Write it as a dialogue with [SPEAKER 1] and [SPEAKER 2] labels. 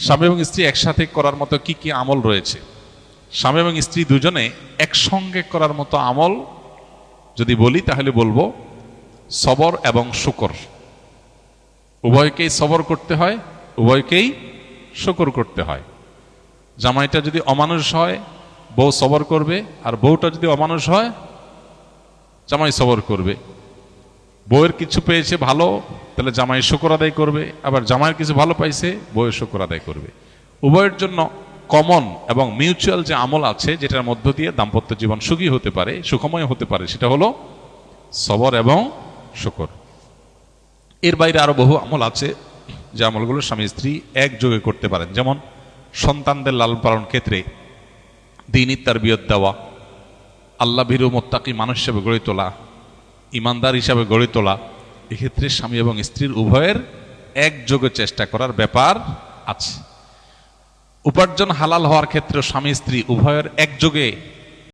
[SPEAKER 1] স্বামী এবং স্ত্রী একসাথে করার মতো কি কি আমল রয়েছে? স্বামী এবং স্ত্রী দুজনে একসঙ্গে করার মতো আমল যদি বলি তাহলে বলবো সবর এবং শুকর। উভয়কেই সবর করতে হয়, উভয়কেই শুকর করতে হয়। জামাইটা যদি অমানুষ হয় বউ সবর করবে, আর বউটা যদি অমানুষ হয় জামাই সবর করবে। বউয়ের কিছু পেয়েছে ভালো, তাহলে জামাই শুকর আদায় করবে, আবার জামাইয়ের কিছু ভালো পাইছে বউয়ের শুকর আদায় করবে। উভয়ের জন্য কমন এবং মিউচুয়াল যে আমল আছে, যেটার মধ্য দিয়ে দাম্পত্য জীবন সুখী হতে পারে, সুখময় হতে পারে, সেটা হলো সবর এবং শুকর। এর বাইরে আরো বহু আমল আছে যে আমলগুলো স্বামী স্ত্রী একযোগে করতে পারেন। যেমন সন্তানদের লালন পালন ক্ষেত্রে দ্বীনী তারবিয়ত দেওয়া, আল্লাহ ভীরু মুত্তাকি মানুষ হিসেবে গড়ে তোলা, ইমানদার হিসাবে গড়ে তোলা। এক্ষেত্রে স্বামী এবং স্ত্রীর উভয়ের একযোগে চেষ্টা করার ব্যাপার আছে। উপার্জন হালাল হওয়ার ক্ষেত্রে স্বামী স্ত্রী উভয়ের একযোগে